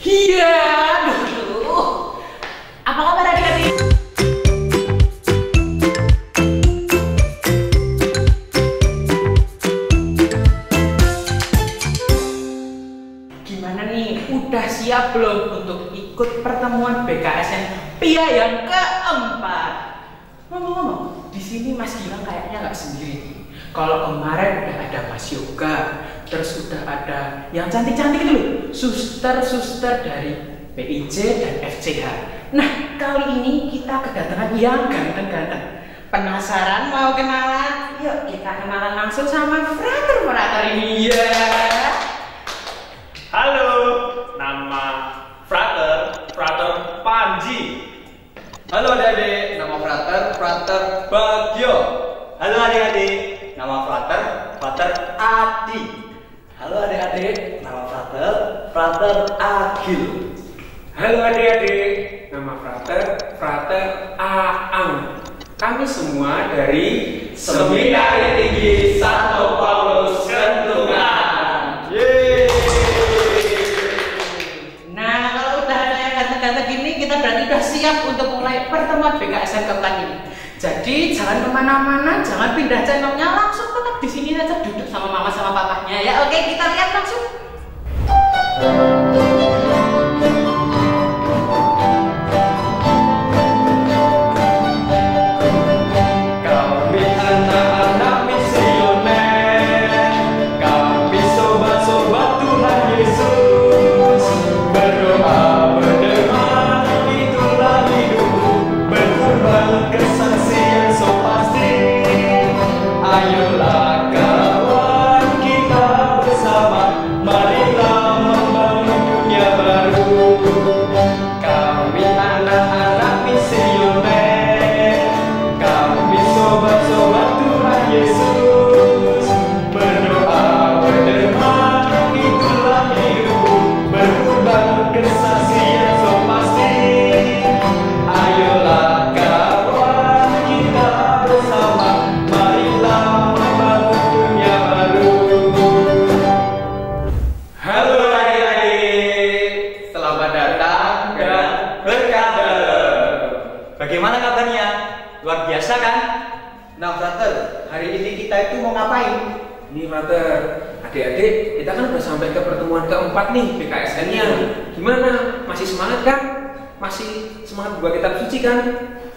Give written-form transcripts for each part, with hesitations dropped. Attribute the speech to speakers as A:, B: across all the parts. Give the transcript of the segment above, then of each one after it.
A: Iya, aduh. Apa kabar adik-adik? Gimana nih? Udah siap belum untuk ikut pertemuan BKSN PIA yang keempat? Ngomong-ngomong, di sini Mas Gilang kayaknya nggak sendiri. Kalau kemarin udah ada Mas Yoga, terus udah ada yang cantik-cantik itu loh, suster-suster dari PIJ dan FCH. Nah, kali ini kita kedatangan yang ganteng-ganteng. Penasaran mau kenalan? Yuk kita kenalan langsung sama frater-frater ini ya.
B: Halo, nama Frater Panji.
C: Halo adik-adik, nama Frater Bagio.
D: Halo adik-adik, nama Frater Adi.
C: Halo adik-adik, nama Frater Agil.
E: Halo adik-adik, nama Frater Aang. Kami semua dari
C: Seminari Tinggi Santo Paulus Kentungan. Yeay.
A: Nah, kalau udah ada yang ganteng-ganteng gini, kita berarti udah siap untuk mulai pertemuan BKSN keempat ini. Jadi jangan kemana-mana, jangan pindah channelnya, langsung tetap di sini aja duduk sama mama sama papahnya ya. Oke, kita lihat langsung.
C: Kami anak-anak misioner, kami sobat-sobat Tuhan Yesus. Berdoa berderma, itulah hidupku, berkorban kesaksian so pasti. Ayolah kawan kita bersama, marilah membangun dunia baru. Kami anak-anak misioner, kami sobat-sobat Tuhan Yesus. Berdoa berderma, itulah hidupku, berkorban kesaksian so pasti. Ayolah kawan kita bersama, marilah membangun dunia baru. Halo adik-adik, selamat datang dan berkah dalam.
D: Bagaimana kabarnya? Luar biasa kan?
C: Nah Frater, hari ini kita itu mau ngapain?
E: Ini Frater, adik-adik, kita kan udah sampai ke pertemuan keempat nih BKSN-nya. Gimana? Masih semangat kan? Masih semangat buat kitab suci kan?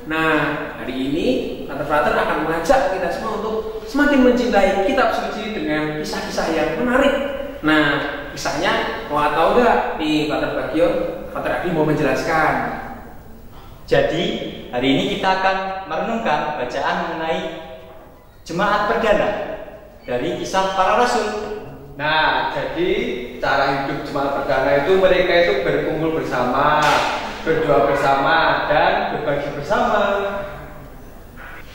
E: Nah, hari ini Frater akan mengajak kita semua untuk semakin mencintai kitab suci dengan kisah-kisah yang menarik. Nah, kisahnya mau tahu nggak? Nih, Frater Bagio, Frater Adi mau menjelaskan.
D: Jadi, hari ini kita akan merenungkan bacaan mengenai jemaat perdana dari kisah para rasul.
C: Nah, jadi cara hidup jemaat perdana itu mereka itu berkumpul bersama, berdoa bersama, dan berbagi bersama.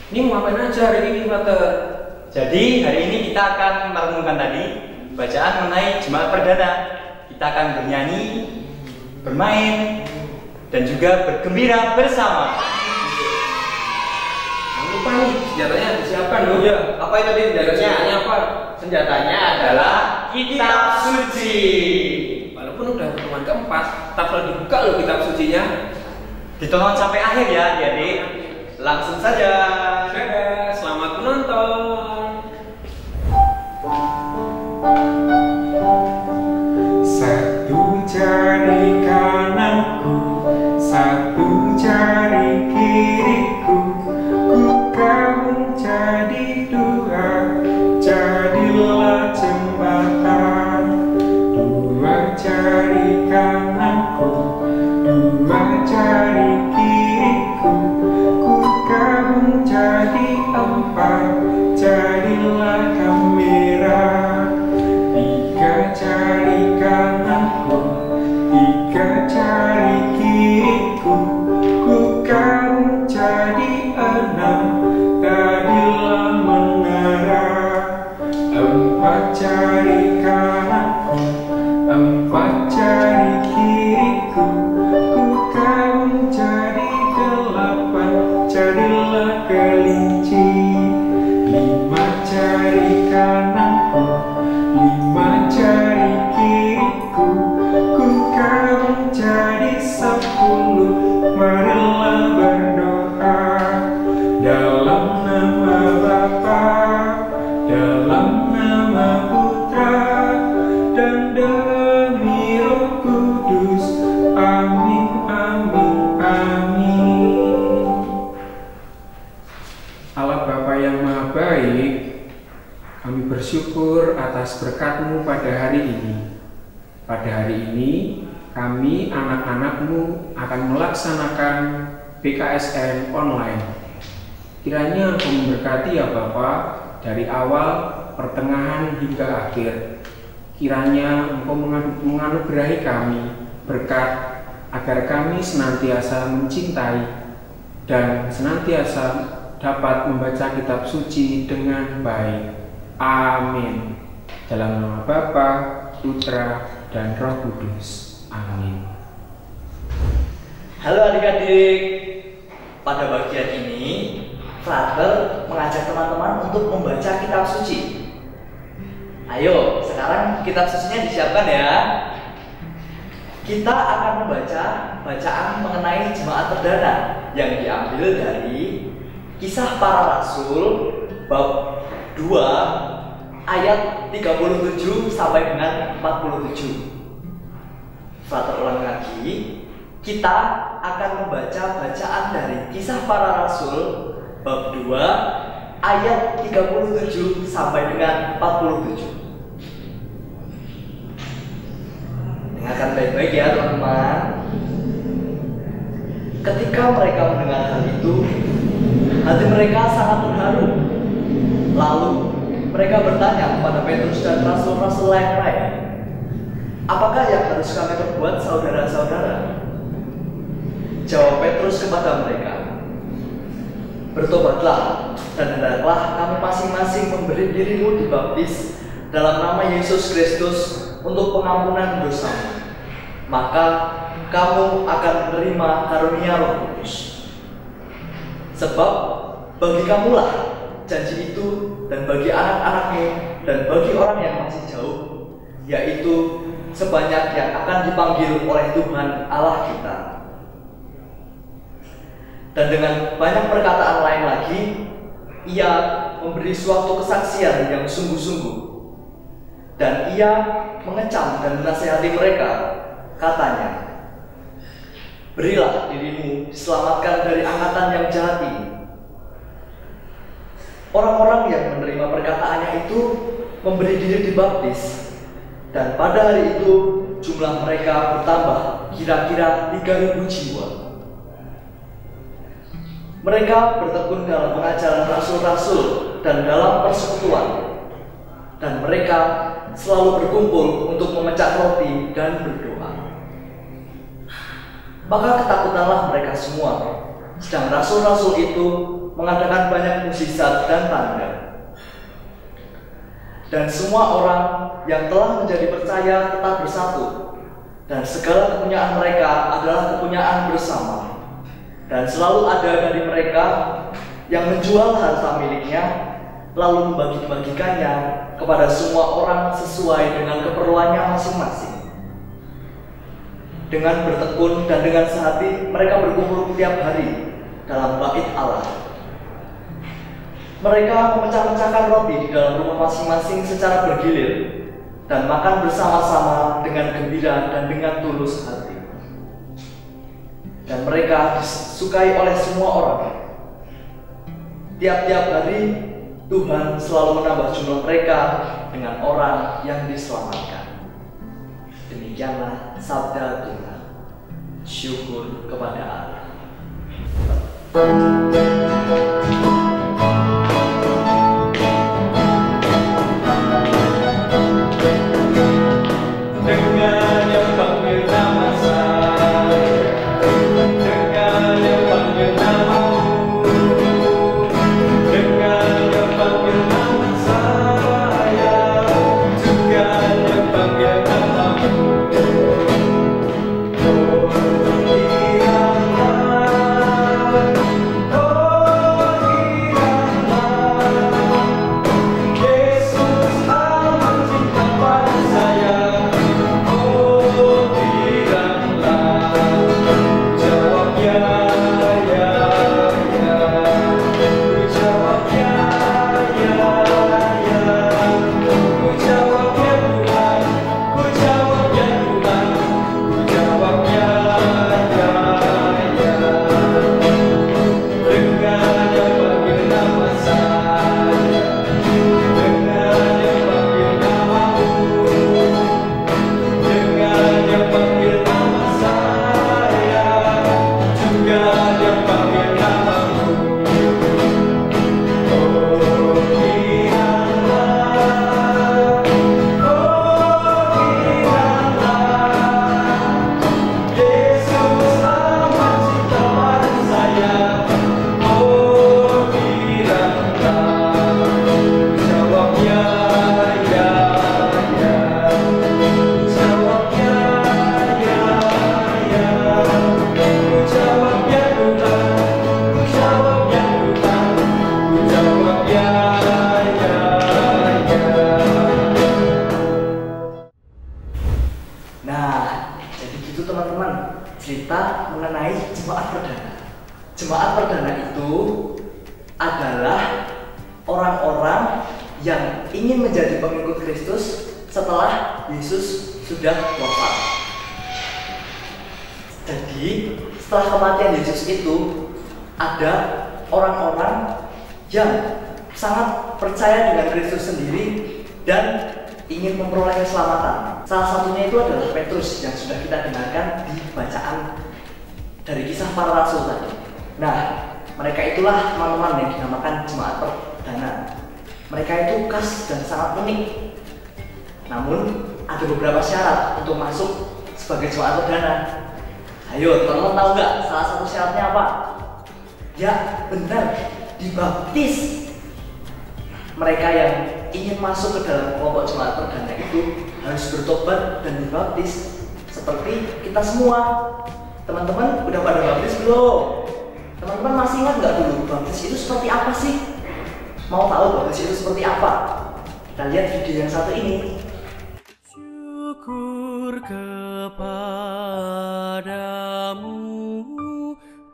E: Ini mau ngapain aja hari ini, Frater?
D: Jadi, hari ini kita akan merenungkan tadi bacaan mengenai jemaat perdana. Kita akan bernyanyi, bermain, dan juga bergembira bersama.
E: Jangan lupa nih, senjatanya disiapkan loh.
C: Ya, apa itu tadi
E: Senjatanya apa?
C: Senjatanya adalah kitab suci.
E: Walaupun udah pertemuan keempat, tak perlu dibuka loh kitab sucinya.
D: Ditonton sampai akhir ya, adik-adik.
C: Langsung saja.
E: Dadah, selamat menonton.
F: Satu jari kananku, satu jari kiriku, ku gabung jadi dua, jadilah jembatan. Dua jari kananku, dua jari kiriku, ku gabung jadi empat, jadilah kamera. Tiga jari kananku, tiga jari kiriku, ku gabung jadi enam, jadilah menara. Empat jari kananku, empat jari kiriku, ku gabung jadi delapan, jadilah kelinci. Lima jari kananku, lima jari kiriku, ku gabung bersyukur atas berkat-Mu pada hari ini. Pada hari ini, kami anak-anak-Mu akan melaksanakan BKSN online. Kiranya Engkau memberkati ya Bapa, dari awal, pertengahan hingga akhir. Kiranya Engkau menganugerahi kami berkat agar kami senantiasa mencintai dan senantiasa dapat membaca kitab suci dengan baik. Amin. Dalam nama Bapa, Putra, dan Roh Kudus. Amin.
D: Halo adik-adik, pada bagian ini Frater mengajak teman-teman untuk membaca kitab suci. Ayo, sekarang kitab sucinya disiapkan ya. Kita akan membaca bacaan mengenai jemaat perdana yang diambil dari Kisah Para Rasul bab 2 ayat 37 sampai dengan 47. Frater ulang lagi, kita akan membaca bacaan dari Kisah Para Rasul bab 2 ayat 37 sampai dengan 47. Dengarkan baik-baik ya teman-teman. Ketika mereka mendengar hal itu, hati mereka sangat terharu. Lalu mereka bertanya kepada Petrus dan rasul-rasul lain, apakah yang harus kami perbuat, saudara-saudara? Jawab Petrus kepada mereka, bertobatlah dan hendaklah kamu masing-masing memberi dirimu dibaptis dalam nama Yesus Kristus untuk pengampunan dosa. Maka kamu akan menerima karunia Roh Kudus. Sebab bagi kamulah janji itu, dan bagi anak-anakmu, dan bagi orang yang masih jauh, yaitu sebanyak yang akan dipanggil oleh Tuhan Allah kita. Dan dengan banyak perkataan lain lagi, ia memberi suatu kesaksian yang sungguh-sungguh. Dan ia mengecam dan menasihati mereka, katanya, berilah dirimu diselamatkan dari angkatan yang jahat ini. Orang-orang yang menerima perkataannya itu memberi diri dibaptis, dan pada hari itu jumlah mereka bertambah kira-kira 3.000 jiwa. Mereka bertekun dalam pengajaran rasul-rasul dan dalam persekutuan, dan mereka selalu berkumpul untuk memecah roti dan berdoa. Maka ketakutanlah mereka semua, sedang rasul-rasul itu mengadakan banyak mukjizat dan tanda. Dan semua orang yang telah menjadi percaya tetap bersatu, dan segala kepunyaan mereka adalah kepunyaan bersama. Dan selalu ada dari mereka yang menjual harta miliknya, lalu membagi-bagikannya kepada semua orang sesuai dengan keperluannya masing-masing. Dengan bertekun dan dengan sehati, mereka berkumpul tiap hari dalam bait Allah. Mereka memecah-mecahkan roti di dalam rumah masing-masing secara bergilir, dan makan bersama-sama dengan gembira dan dengan tulus hati. Dan mereka disukai oleh semua orang. Tiap-tiap hari Tuhan selalu menambah jumlah mereka dengan orang yang diselamatkan. Demikianlah sabda Tuhan. Syukur kepada Allah.
F: Oh
G: itu teman-teman, cerita mengenai jemaat perdana. Jemaat perdana itu adalah orang-orang yang ingin menjadi pengikut Kristus setelah Yesus sudah wafat. Jadi setelah kematian Yesus itu ada orang-orang yang sangat percaya dengan Kristus sendiri dan ingin memperoleh keselamatan. Salah satunya itu adalah Petrus yang sudah kita dengarkan di bacaan dari Kisah Para Rasul tadi. Nah, mereka itulah teman-teman yang dinamakan jemaat perdana. Mereka itu khas dan sangat unik. Namun ada beberapa syarat untuk masuk sebagai jemaat perdana. Ayo teman-teman, tahu nggak salah satu syaratnya apa? Ya benar, dibaptis. Mereka yang ingin masuk ke dalam kelompok jemaat perdana itu harus bertobat dan dibaptis seperti kita semua. Teman-teman udah pada baptis belum? Teman-teman masih ingat nggak dulu baptis itu seperti apa sih? Mau tahu baptis itu seperti apa? Kita lihat video yang satu ini.
H: Syukur kepadamu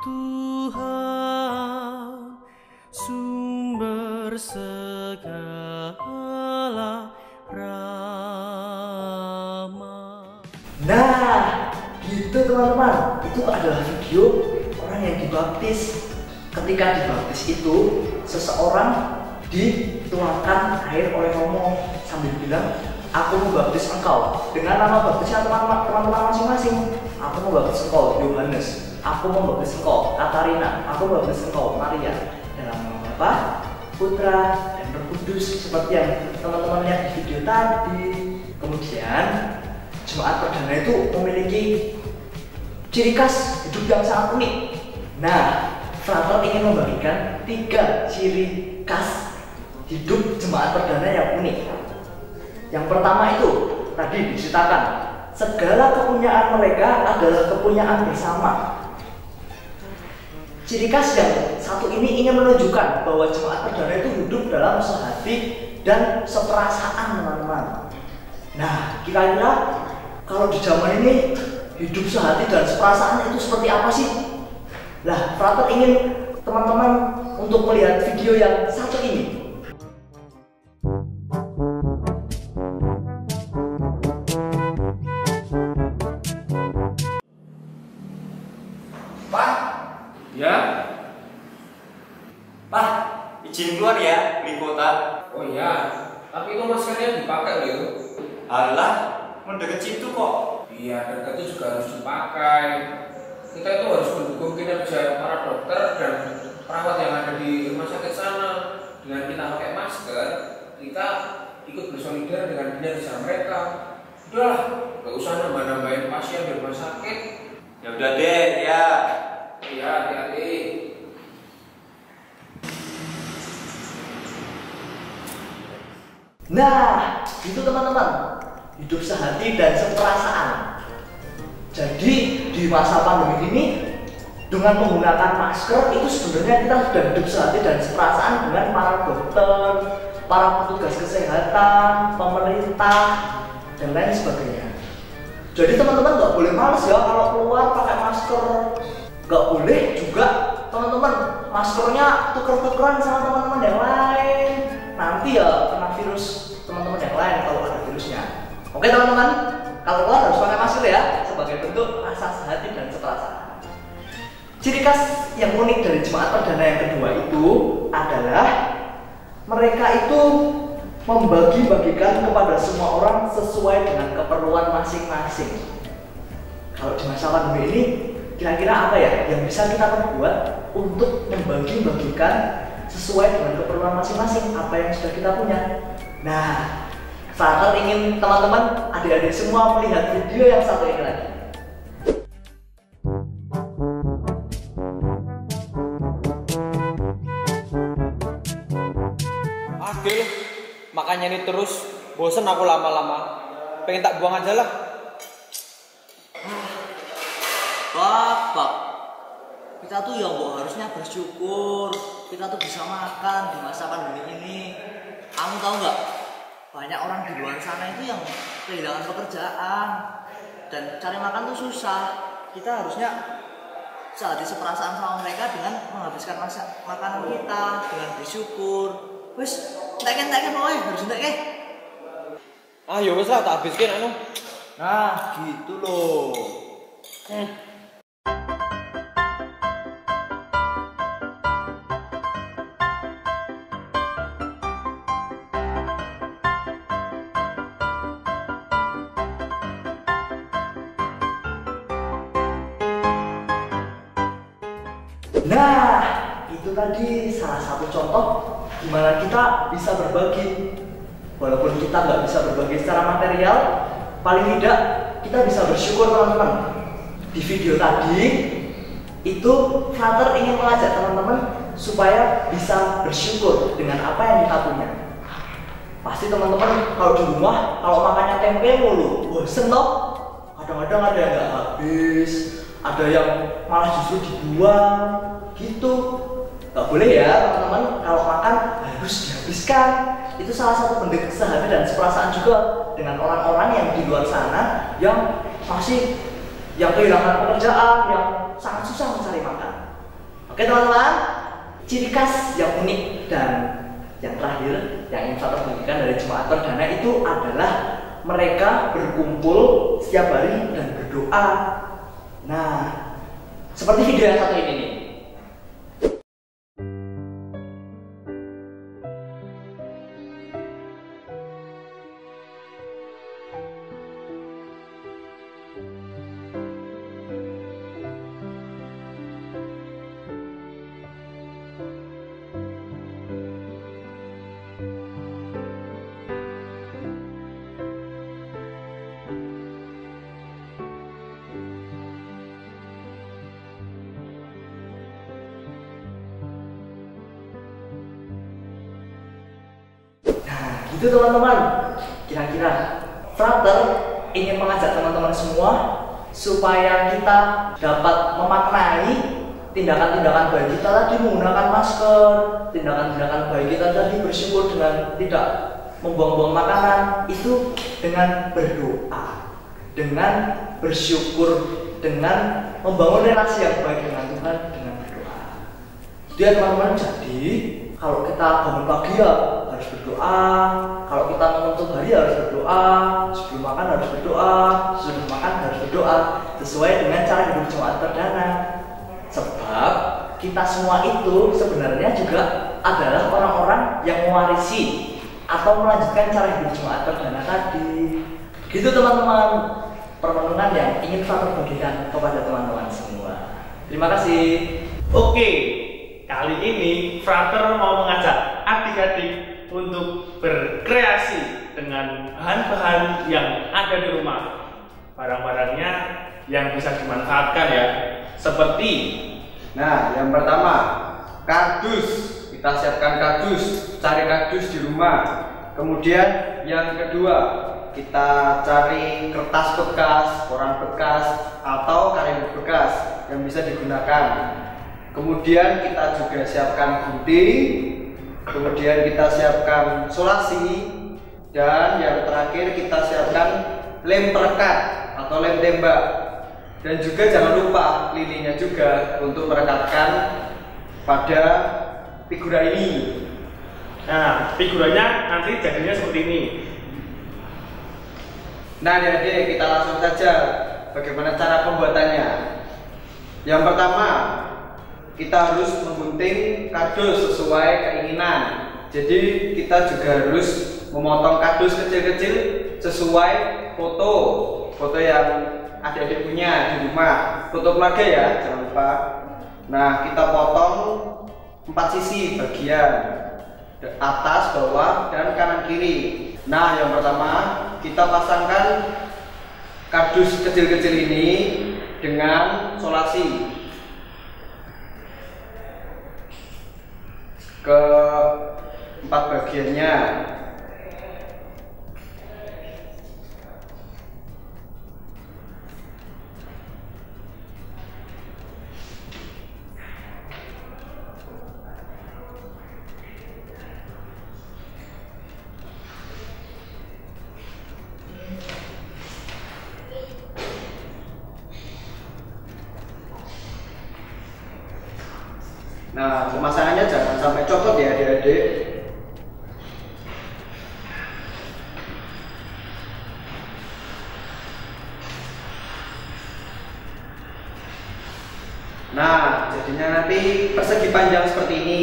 H: Tuhan, sumber segala rahmat.
G: Nah, gitu teman-teman. Itu adalah video orang yang dibaptis. Ketika dibaptis itu, seseorang dituangkan air oleh Romo sambil bilang, aku membaptis engkau dengan nama baptisnya teman-teman masing-masing. Aku membaptis engkau Yohanes, aku membaptis engkau Katarina, aku membaptis engkau Maria. Dalam nama Bapa, Putra, dan Roh Kudus, seperti yang teman-teman lihat di video tadi. Kemudian jemaat perdana itu memiliki ciri khas hidup yang sangat unik. Nah, Frater ingin membagikan 3 ciri khas hidup jemaat perdana yang unik. Yang pertama itu tadi diceritakan, segala kepunyaan mereka adalah kepunyaan bersama. Ciri khas yang satu ini ingin menunjukkan bahwa jemaat perdana itu hidup dalam sehati dan seperasaan, teman-teman. Nah, kira-kira kalau di zaman ini hidup sehati dan seperasaan itu seperti apa sih? Lah, Frater ingin teman-teman untuk melihat video yang satu ini.
E: Ya?
D: Pak, izin keluar ya, beli kuota.
E: Oh iya, tapi itu maskernya dipakai loh.
D: Alah, mendekat situ kok.
E: Iya, dan itu juga harus dipakai. Kita itu harus mendukung kinerja para dokter dan perawat yang ada di rumah sakit sana. Dengan kita pakai masker, kita ikut bersolidar dengan kinerja mereka. Udah, gak usah nambah-nambahin pasien di rumah sakit.
D: Ya udah deh, ya.
E: Iya, hati-hati.
G: Nah, itu teman-teman, hidup sehati dan seperasaan. Jadi di masa pandemi ini dengan menggunakan masker itu sebenarnya kita sudah hidup sehati dan seperasaan dengan para dokter, para petugas kesehatan, pemerintah, dan lain sebagainya. Jadi teman-teman nggak boleh males ya kalau keluar pakai masker. Nggak boleh juga teman-teman maskernya tuker-tukeran sama teman-teman yang lain. Nanti ya kena virus teman-teman yang lain kalau ada virusnya. Oke teman-teman, kalau keluar harus pakai masker ya sebagai bentuk rasa sehati dan seperasaan. Ciri khas yang unik dari jemaat perdana yang kedua itu adalah mereka itu membagi-bagikan kepada semua orang sesuai dengan keperluan masing-masing. Kalau di masa pandemi ini, kira-kira apa ya yang bisa kita perbuat untuk membagi-bagikan sesuai dengan keperluan masing-masing apa yang sudah kita punya? Nah, Frater ingin teman-teman, adik-adik semua melihat video yang satu ini lagi.
I: Adil, makanya ini terus bosen aku lama-lama. Pengen tak buang aja lah.
G: Bapak, kita tuh ya harusnya bersyukur kita tuh bisa makan di masa pandemi ini. Kamu tahu nggak? Banyak orang di luar sana itu yang kehilangan pekerjaan. dan cari makan tuh susah. Kita harusnya saat seperasaan sama mereka dengan menghabiskan makanan kita dengan bersyukur. Wes, entek pokoknya harus entek.
I: Ah, ya wis lah tak habiskin anu.
G: Nah, gitu loh. Nah, itu tadi salah satu contoh gimana kita bisa berbagi. Walaupun kita nggak bisa berbagi secara material, paling tidak kita bisa bersyukur teman-teman. Di video tadi, itu Frater ingin mengajak teman-teman supaya bisa bersyukur dengan apa yang kita punya. Pasti teman-teman kalau di rumah, kalau makannya tempe mulu, bosen toh. Kadang-kadang ada yang nggak habis, ada yang malah justru dibuang, gitu. Gak boleh ya teman-teman, kalau makan harus dihabiskan. Itu salah satu bentuk kesehatan dan seperasaan juga dengan orang-orang yang di luar sana yang masih kehilangan pekerjaan, yang sangat susah mencari makan. Oke teman-teman, ciri khas yang unik dan yang terakhir yang ingin saya bagikan dari Jemaat Perdana itu adalah mereka berkumpul setiap hari dan berdoa. Nah, seperti video yang satu ini nih. Itu teman-teman, kira-kira Frater ingin mengajak teman-teman semua supaya kita dapat memaknai tindakan-tindakan baik kita tadi menggunakan masker, tindakan-tindakan baik kita tadi bersyukur dengan tidak membuang-buang makanan, itu dengan berdoa, dengan bersyukur, dengan membangun relasi yang baik dengan Tuhan dengan berdoa. Jadi teman-teman, jadi kalau kita bangun pagi ya harus berdoa, kalau kita menutup hari harus berdoa, sebelum makan harus berdoa, sesudah makan harus berdoa, sesuai dengan cara hidup Jemaat Perdana. Sebab kita semua itu sebenarnya juga adalah orang-orang yang mewarisi atau melanjutkan cara hidup Jemaat Perdana tadi. Begitu teman-teman, permenungan yang ingin Frater bagikan kepada teman-teman semua. Terima kasih.
B: Oke, kali ini Frater mau mengajak adik-adik untuk berkreasi dengan bahan-bahan yang ada di rumah. Barang-barangnya yang bisa dimanfaatkan ya. Seperti,
C: nah yang pertama, kardus. Kita siapkan kardus, cari kardus di rumah. Kemudian yang kedua, kita cari kertas bekas, koran bekas, atau kain bekas yang bisa digunakan. Kemudian kita juga siapkan gunting, kemudian kita siapkan solasi, dan yang terakhir kita siapkan lem perekat atau lem tembak. Dan juga jangan lupa lilinnya juga untuk merekatkan pada figura ini.
B: nah figuranya nanti jadinya seperti ini.
C: Nah adik-adik, kita langsung saja bagaimana cara pembuatannya. Yang pertama, kita harus menggunting kardus sesuai keinginan. Jadi kita juga harus memotong kardus kecil-kecil sesuai foto yang adik-adik punya di rumah. Foto keluarga ya, jangan lupa. Nah, kita potong 4 sisi bagian, atas, bawah, dan kanan kiri. Nah, yang pertama kita pasangkan kardus kecil-kecil ini dengan solasi ke 4 bagiannya. Nah, pemasangannya jangan sampai copot ya adik-adik. Nah, jadinya nanti persegi panjang seperti ini.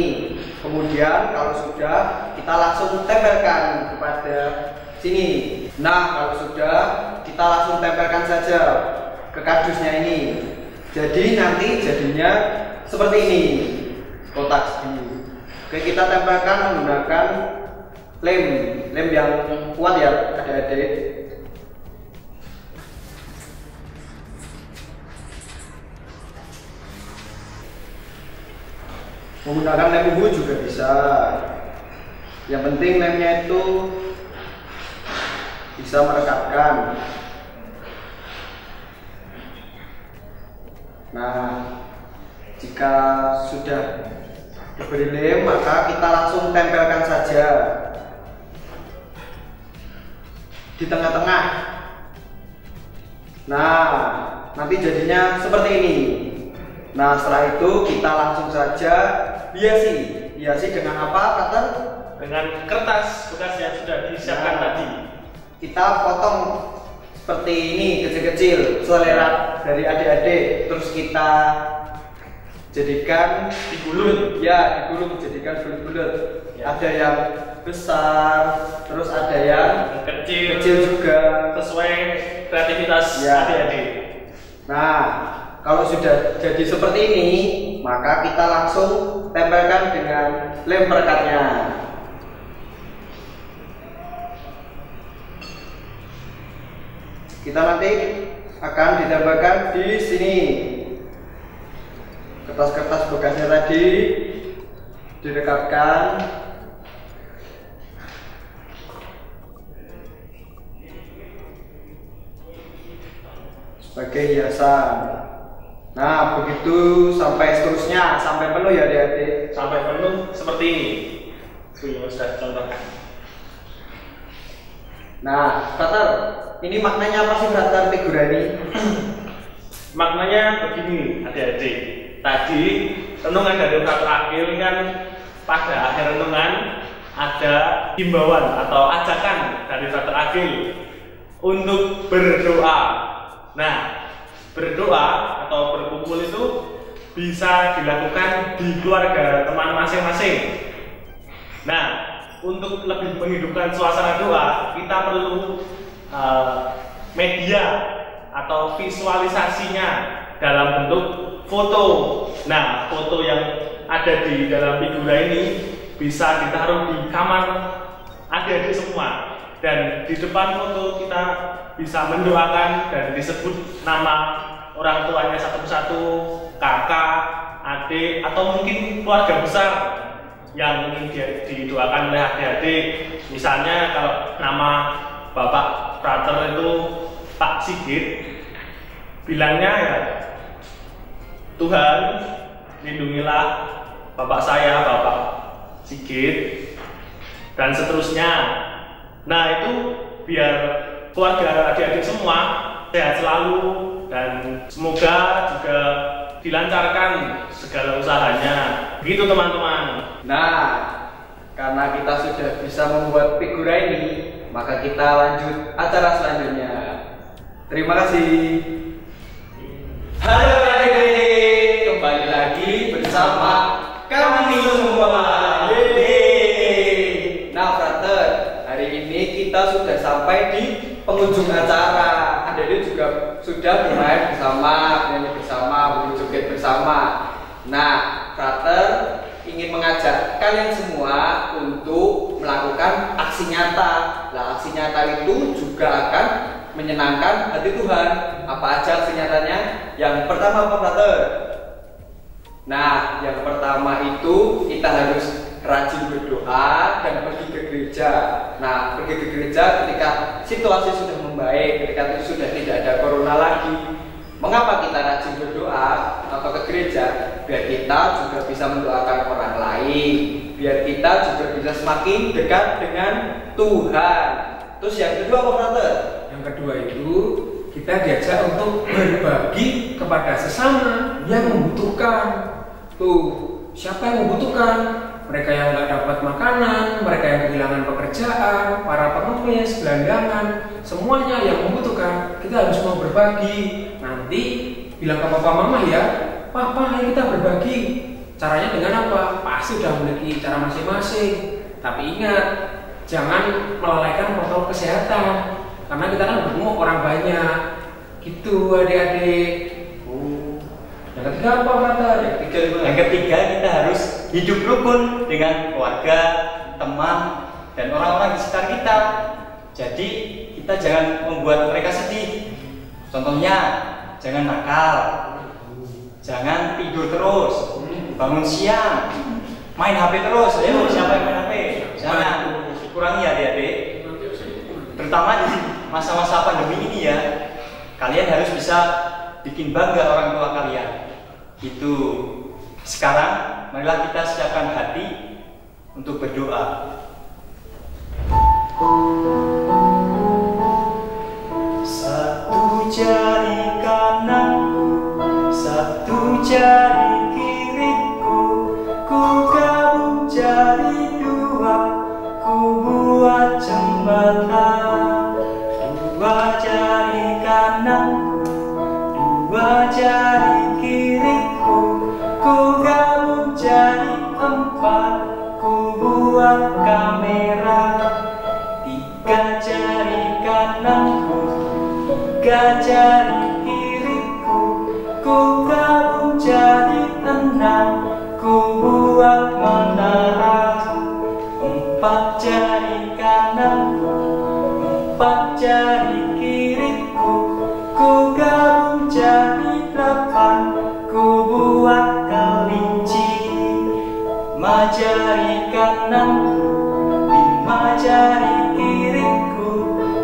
C: Kemudian kalau sudah, kita langsung tempelkan kepada sini. Nah, kalau sudah, kita langsung tempelkan saja ke kardusnya ini. Jadi nanti jadinya seperti ini, kotak segini. Oke, kita tempelkan menggunakan lem yang kuat ya adik-adik. Menggunakan lem ungu juga bisa. Yang penting lemnya itu bisa merekatkan. Nah, jika sudah diberi lem, maka kita langsung tempelkan saja di tengah-tengah. Nah, nanti jadinya seperti ini. Nah, setelah itu kita langsung saja hiasi dengan apa, Kater?
B: Dengan kertas bekas yang sudah disiapkan tadi.
C: Kita potong seperti ini kecil-kecil selera dari adik-adik, terus kita jadikan digulung, jadikan bulat-bulat.
B: Ya.
C: Ada yang besar, terus ada yang
B: kecil
C: juga,
B: sesuai kreativitas adik-adik.
C: Nah, kalau sudah jadi seperti ini, maka kita langsung tempelkan dengan lem perekatnya. Kita nanti akan ditempelkan di sini. Kertas-kertas bekasnya tadi direkatkan. Sebagai hiasan. Nah, begitu sampai seterusnya, sampai penuh ya adik-adik.
B: Sampai penuh seperti ini. Yang sudah contohkan.
C: Nah, Frater, ini maknanya apa sih Frater figura ini?
B: Maknanya begini adik-adik. Tadi renungan dari Frater Akil kan pada akhir renungan ada himbauan atau ajakan dari Frater Akil untuk berdoa. Nah, berdoa atau berkumpul itu bisa dilakukan di keluarga teman masing-masing. Nah, untuk lebih menghidupkan suasana doa, kita perlu media atau visualisasinya dalam bentuk foto. Nah, foto yang ada di dalam figura ini bisa ditaruh di kamar adik-adik semua. Dan di depan foto kita bisa mendoakan dan disebut nama orang tuanya satu-satu, kakak, adik, atau mungkin keluarga besar yang ingin didoakan oleh adik-adik. Misalnya kalau nama Bapak Frater itu Pak Sigit, bilangnya ya, Tuhan lindungilah Bapak saya, Bapak Sigit, dan seterusnya. Nah, itu biar keluarga adik-adik semua sehat selalu dan semoga juga dilancarkan segala usahanya. Begitu teman-teman.
C: Nah, karena kita sudah bisa membuat figura ini, maka kita lanjut acara selanjutnya. Terima kasih. Halo adik-adik, kembali lagi bersama kami semua. Nah, Frater, hari ini kita sudah sampai di penghujung acara. Adik-adik juga sudah bermain bersama, bernyanyi bersama, berjoget bersama. Nah, Frater ingin mengajak kalian semua untuk melakukan aksi nyata. Nah, aksi nyata itu juga akan menyenangkan hati Tuhan. Apa aja aksi nyatanya? Yang pertama apa, Frater? Nah, yang pertama itu kita harus rajin berdoa dan pergi ke gereja. Nah, pergi ke gereja ketika situasi sudah membaik, ketika itu sudah tidak ada corona lagi. Mengapa kita rajin berdoa atau ke gereja? Biar kita juga bisa mendoakan orang lain, biar kita juga bisa semakin dekat dengan Tuhan. Terus yang kedua apa, Frater?
F: Yang kedua itu kita diajak untuk berbagi kepada sesama yang membutuhkan.
C: Tuh,
F: siapa yang membutuhkan? Mereka yang nggak dapat makanan, mereka yang kehilangan pekerjaan, para pengemis, gelandangan, semuanya yang membutuhkan. Kita harus mau berbagi. Nanti bilang ke papa mama ya, papa ayo kita berbagi. Caranya dengan apa? Pasti udah memiliki cara masing-masing. Tapi ingat, jangan melalaikan protokol kesehatan. Karena kita kan bertemu orang banyak. Gitu adik-adik. Yang ketiga apa, brother?
D: Yang ketiga, kita harus hidup rukun dengan keluarga, teman, dan orang-orang di sekitar kita. Jadi kita jangan membuat mereka sedih. Contohnya, jangan nakal, jangan tidur terus, bangun siang, main HP terus. Ayo, siapa yang main HP? Jangan, kurangi ya adik-adik. Terutama di masa-masa pandemi ini ya, kalian harus bisa bikin bangga orang tua kalian. Itu. Sekarang marilah kita siapkan hati untuk berdoa. Satu jari kananku, satu jari kiriku, ku gabung jadi dua, ku buat jembatan. Dua jari kananku, dua jari kiriku, ku gabung jadi empat, ku buat kamera. Tiga jari kananku, tiga jari kiriku, ku gabung jadi enam, ku buat menara. Empat jari kananku, empat jari kiriku, ku gabung jadi delapan, ku buat kelinci. Lima jari kananku, lima jari kiriku,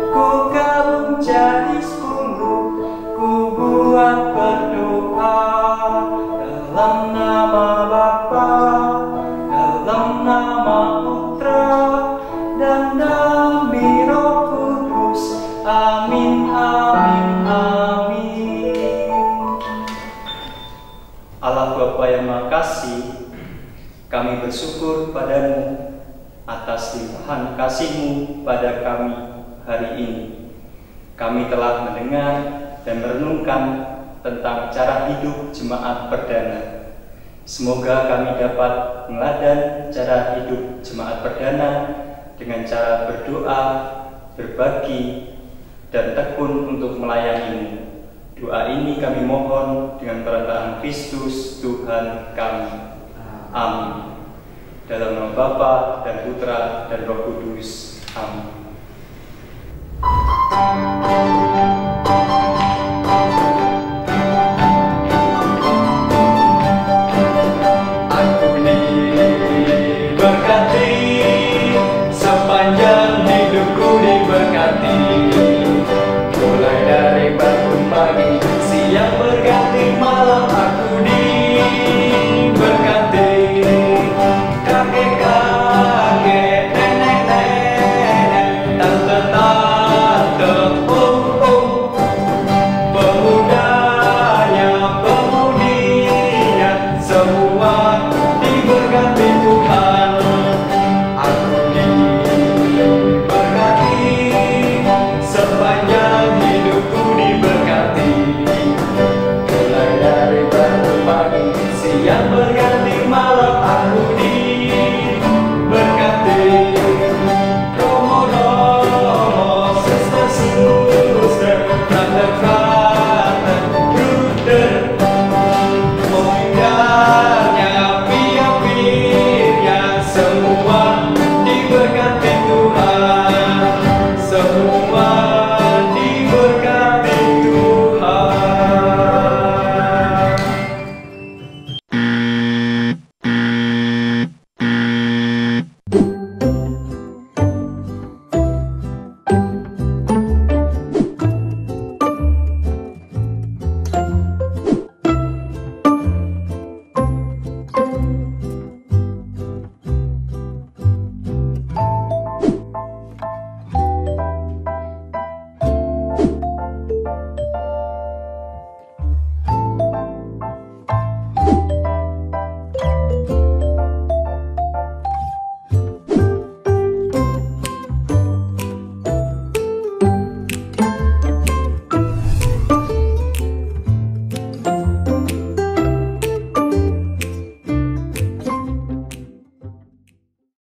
D: ku gabung jadi 10, ku buat berdoa. Dalam nama Bapa, dalam nama Putra, dan demi Roh Kudus. Amin, amin, amin. Allah Bapa yang Maha Kasih, kami bersyukur padamu atas limpahan kasih-Mu pada kami hari ini. Kami telah mendengar dan merenungkan tentang cara hidup jemaat perdana. Semoga kami dapat meneladani cara hidup jemaat perdana dengan cara berdoa, berbagi, dan tekun untuk melayani-Mu. Doa ini kami mohon dengan perantaraan Kristus Tuhan kami. Amin. Dalam nama Bapa dan Putra dan Roh Kudus. Amin.